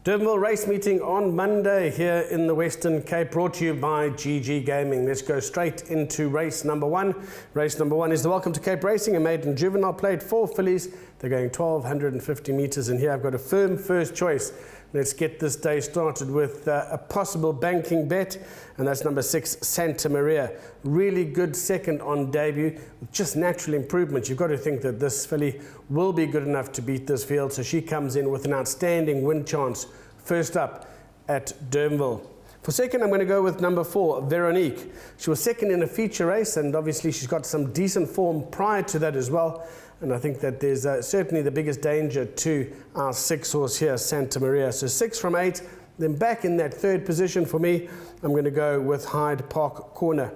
Durbanville race meeting on Monday here in the Western Cape, brought to you by GGGaming. Let's go straight into race number one. Race number one is the Welcome to Cape Racing, a maiden juvenile plate, 4 fillies. They're going 1,250 metres, and here I've got a firm first choice. Let's get this day started with a possible banking bet, and that's number 6, Santa Maria. Really good second on debut, with just natural improvement. You've got to think that this filly will be good enough to beat this field, so she comes in with an outstanding win chance first up at Durbanville. For second, I'm going to go with number 4, Veronique. She was second in a feature race, and obviously she's got some decent form prior to that as well. And I think that there's certainly the biggest danger to our 6 horse here, Santa Maria. So 6 from 8, then back in that third position for me, I'm going to go with Hyde Park Corner.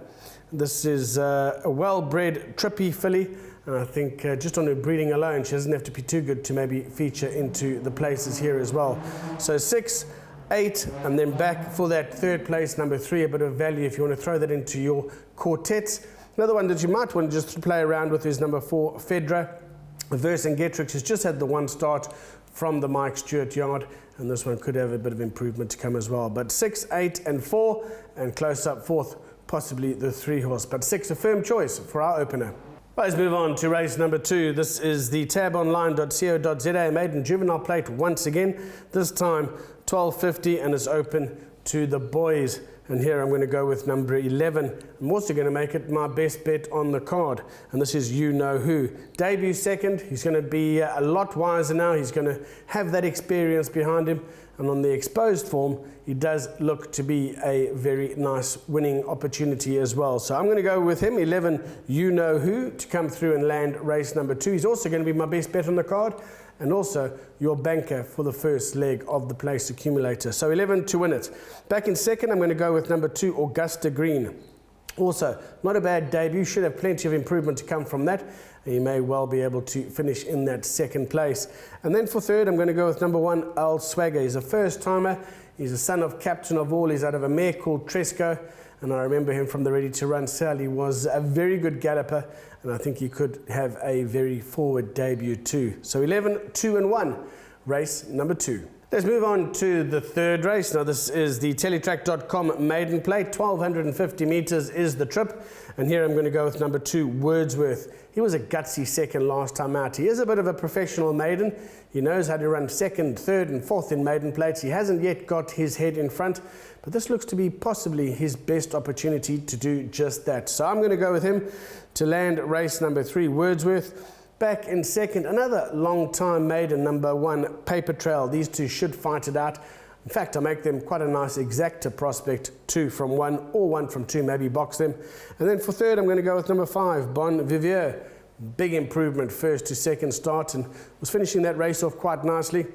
This is a well-bred, trippy filly, and I think just on her breeding alone, she doesn't have to be too good to maybe feature into the places here as well. So 6, 8, and then back for that third place, number 3, a bit of value if you want to throw that into your quartets. Another one that you might want to just play around with is number 4, Fedra. Vercingetrix has just had the one start from the Mike Stewart yard, and this one could have a bit of improvement to come as well. But 6, 8 and 4, and close up fourth, possibly the 3 horse. But 6, a firm choice for our opener. Let's move on to race number 2. This is the tabonline.co.za maiden juvenile plate once again. This time 1250, and it's open to the boys. And here I'm going to go with number 11. I'm also going to make it my best bet on the card. And this is You Know Who. Debut second. He's going to be a lot wiser now. He's going to have that experience behind him. And on the exposed form, he does look to be a very nice winning opportunity as well. So I'm going to go with him, 11, You Know Who, to come through and land race number 2. He's also going to be my best bet on the card, and also your banker for the first leg of the place accumulator. So 11 to win it. Back in second, I'm going to go with number 2, Augusta Green. Also, not a bad debut, should have plenty of improvement to come from that, and you may well be able to finish in that second place. And then for third, I'm going to go with number 1, Al Swagger. He's a first timer, he's a son of Captain of All, he's out of a mare called Tresco, and I remember him from the Ready to Run sale. He was a very good galloper, and I think he could have a very forward debut too. So 11, 2 and 1, race number 2. Let's move on to the third race. Now this is the Teletrack.com maiden plate. 1,250 metres is the trip. And here I'm going to go with number 2, Wordsworth. He was a gutsy second last time out. He is a bit of a professional maiden. He knows how to run second, third and fourth in maiden plates. He hasn't yet got his head in front, but this looks to be possibly his best opportunity to do just that. So I'm going to go with him to land race number 3, Wordsworth. Back in second, another long-time maiden, number 1, Paper Trail. These two should fight it out. In fact, I make them quite a nice exacta prospect, 2 from 1 or 1 from 2, maybe box them. And then for third, I'm going to go with number 5, Bon Vivier. Big improvement first to second start, and was finishing that race off quite nicely.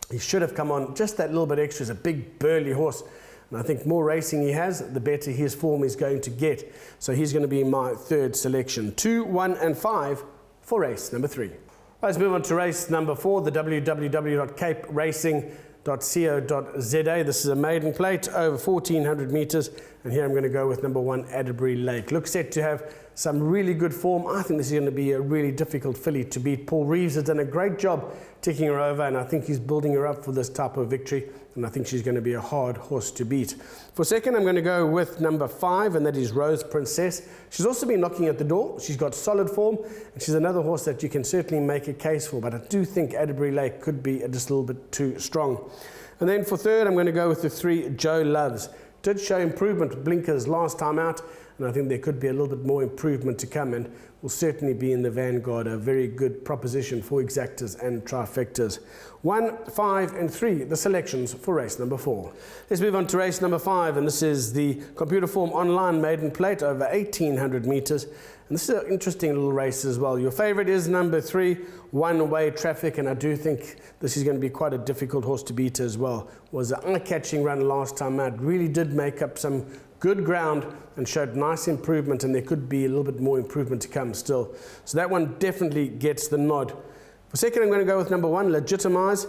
He should have come on just that little bit extra. He's a big burly horse, and I think more racing he has, the better his form is going to get. So he's going to be my third selection. 2, 1 and 5 for race number 3. Let's move on to race number 4, the www.caperacing.co.za. This is a maiden plate over 1,400 metres, and here I'm going to go with number 1, Adderbury Lake. Looks set to have some really good form. I think this is going to be a really difficult filly to beat. Paul Reeves has done a great job ticking her over, and I think he's building her up for this type of victory, and I think she's going to be a hard horse to beat. For second, I'm going to go with number 5, and that is Rose Princess. She's also been knocking at the door. She's got solid form, and she's another horse that you can certainly make a case for, but I do think Adderbury Lake could be just a little bit too strong. And then for third, I'm going to go with the 3, Joe Loves. Did show improvement with blinkers last time out, and I think there could be a little bit more improvement to come, and will certainly be in the vanguard. A very good proposition for exactas and trifectas. 1, 5 and 3, the selections for race number 4. Let's move on to race number 5, and this is the Computer Form Online maiden plate over 1,800 metres. And this is an interesting little race as well. Your favourite is number 3, One Way Traffic, and I do think this is going to be quite a difficult horse to beat as well. Was an eye-catching run last time out. Really did make up some good ground and showed nice improvement, and there could be a little bit more improvement to come still. So that one definitely gets the nod. For second, I'm going to go with number 1, Legitimize.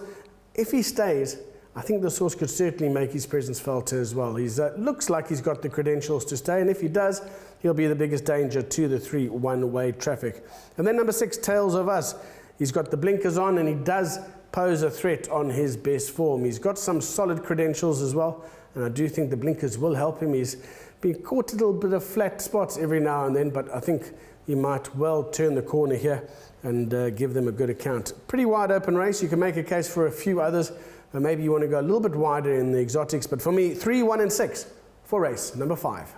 If he stays, I think this horse could certainly make his presence felt as well. He looks like he's got the credentials to stay, and if he does, he'll be the biggest danger to the 3, One Way Traffic. And then number 6, Tales of Us. He's got the blinkers on, and he does pose a threat on his best form. He's got some solid credentials as well, and I do think the blinkers will help him. He's been caught a little bit of flat spots every now and then, but I think he might well turn the corner here and give them a good account. Pretty wide open race. You can make a case for a few others, but maybe you want to go a little bit wider in the exotics. But for me, 3, 1 and 6 for race number 5.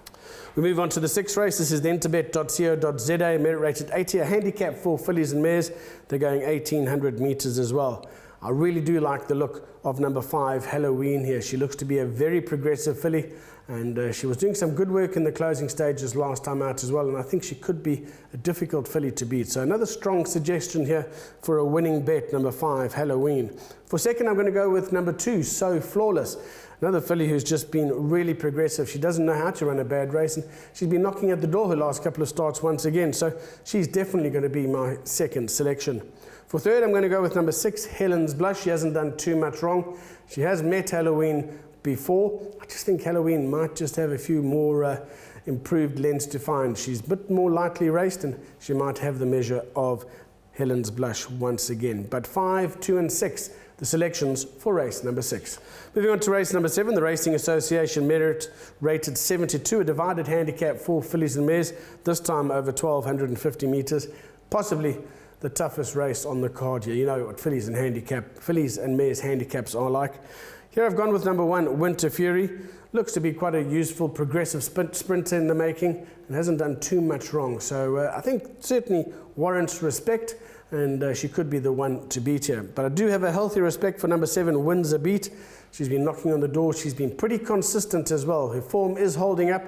We move on to the 6th race. This is the interbet.co.za, merit rated 80, a handicap for fillies and mares. They're going 1,800 meters as well. I really do like the look of number 5, Halloween here. She looks to be a very progressive filly, and she was doing some good work in the closing stages last time out as well, and I think she could be a difficult filly to beat. So another strong suggestion here for a winning bet, number 5, Halloween. For second, I'm going to go with number 2, So Flawless. Another filly who's just been really progressive. She doesn't know how to run a bad race, and she's been knocking at the door her last couple of starts once again, so she's definitely going to be my second selection. For third, I'm going to go with number 6, Helen's Blush. She hasn't done too much wrong. She has met Halloween before. I just think Halloween might just have a few more improved lengths to find. She's a bit more lightly raced, and she might have the measure of Helen's Blush once again. But 5, 2 and 6, the selections for race number 6. Moving on to race number 7, the Racing Association merit rated 72, a divided handicap for fillies and mares, this time over 1,250 meters, possibly the toughest race on the card here. You know what fillies and mares handicaps are like. Here I've gone with number 1, Winter Fury. Looks to be quite a useful, progressive sprinter in the making and hasn't done too much wrong. So I think certainly warrants respect, and she could be the one to beat here. But I do have a healthy respect for number 7, Wins a Beat. She's been knocking on the door. She's been pretty consistent as well. Her form is holding up,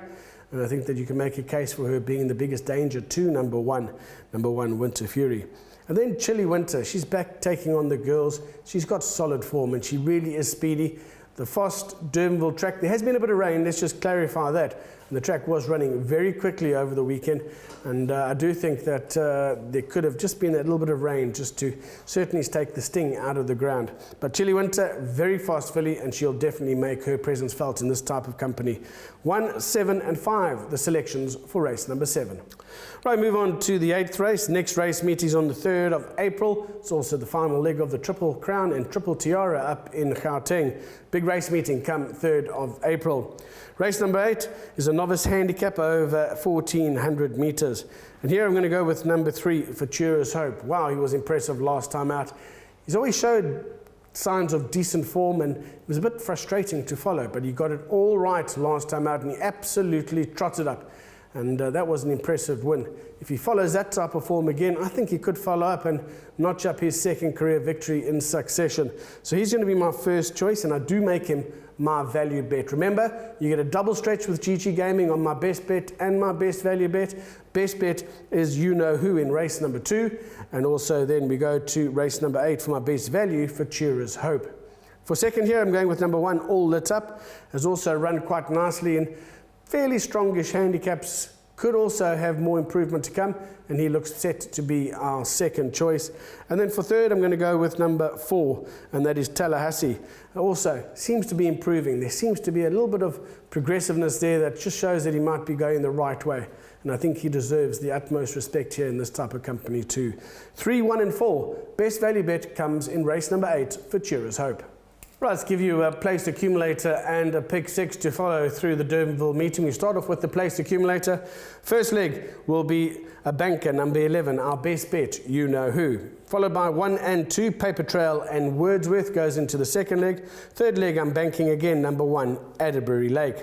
and I think that you can make a case for her being the biggest danger to number 1, Winter Fury. And then Chilly Winter, she's back taking on the girls. She's got solid form, and she really is speedy. The fast Durbanville track, there has been a bit of rain, let's just clarify that. And the track was running very quickly over the weekend, and I do think that there could have just been a little bit of rain just to certainly take the sting out of the ground. But Chilly Winter, very fast filly, and she'll definitely make her presence felt in this type of company. 1, 7 and 5, the selections for race number 7. Right, move on to the 8th race. Next race meet is on the 3rd of April. It's also the final leg of the Triple Crown and Triple Tiara up in Gauteng. Big race meeting come 3rd of April. Race number 8 is a novice handicap over 1,400 meters. And here I'm going to go with number 3, Futura's Hope. Wow, he was impressive last time out. He's always showed signs of decent form, and it was a bit frustrating to follow, but he got it all right last time out, and he absolutely trotted up. And that was an impressive win. If he follows that type of form again, I think he could follow up and notch up his second career victory in succession. So he's going to be my first choice, and I do make him my value bet. Remember, you get a double stretch with GGGaming on my best bet and my best value bet. Best bet is You Know Who in race number 2, and also then we go to race number 8 for my best value, Futura's Hope. For second here, I'm going with number 1, All Lit Up. Has also run quite nicely in fairly strongish handicaps, could also have more improvement to come, and he looks set to be our second choice. And then for third, I'm going to go with number 4, and that is Tallahassee. Also seems to be improving. There seems to be a little bit of progressiveness there that just shows that he might be going the right way, and I think he deserves the utmost respect here in this type of company too. 3, 1 and 4. Best value bet comes in race number 8, Futura's Hope. Right, let's give you a placed accumulator and a pick 6 to follow through the Durbanville meeting. We start off with the placed accumulator. First leg will be a banker, number 11, our best bet, You Know Who. Followed by 1 and 2, Paper Trail and Wordsworth goes into the second leg. Third leg, I'm banking again, number 1, Adderbury Lake.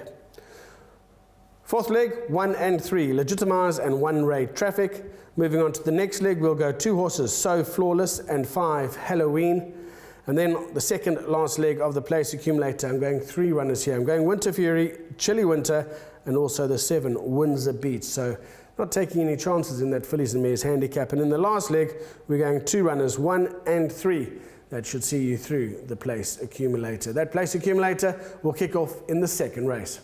Fourth leg, 1 and 3, Legitimize and 1 Ray Traffic. Moving on to the next leg, we'll go 2 horses, So Flawless and 5, Halloween. And then the second last leg of the place accumulator, I'm going 3 runners here. I'm going Winter Fury, Chilly Winter, and also the 7, Wins a Beat. So not taking any chances in that fillies and mares handicap. And in the last leg, we're going 2 runners, 1 and 3. That should see you through the place accumulator. That place accumulator will kick off in the second race.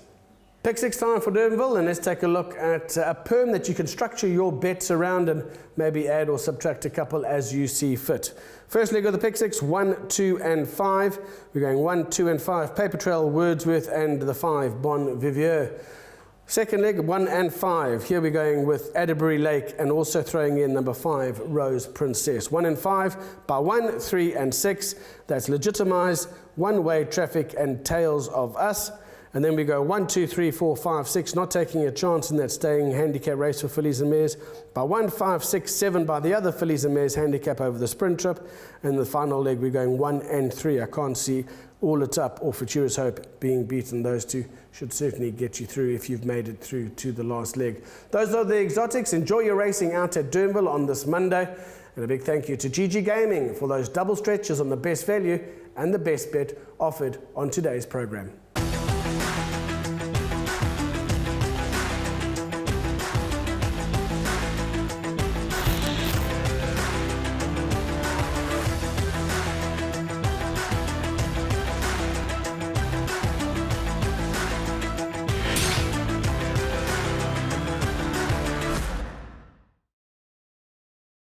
Pick 6 time for Durbanville, and let's take a look at a perm that you can structure your bets around and maybe add or subtract a couple as you see fit. First leg of the pick 6, 1, 2 and 5. We're going 1, 2 and 5, Paper Trail, Wordsworth, and the 5, Bon Vivier. Second leg, 1 and 5. Here we're going with Adderbury Lake and also throwing in number 5, Rose Princess. 1 and 5 by 1, 3 and 6. That's Legitimize, One Way Traffic and Tales of Us. And then we go 1, 2, 3, 4, 5, 6, not taking a chance in that staying handicap race for fillies and mares. By 1, 5, 6, 7 by the other fillies and mares handicap over the sprint trip. And the final leg we're going 1 and 3. I can't see All It's Up or Futura's Hope being beaten. Those two should certainly get you through if you've made it through to the last leg. Those are the exotics. Enjoy your racing out at Durbanville on this Monday. And a big thank you to GGGaming for those double stretches on the best value and the best bet offered on today's program.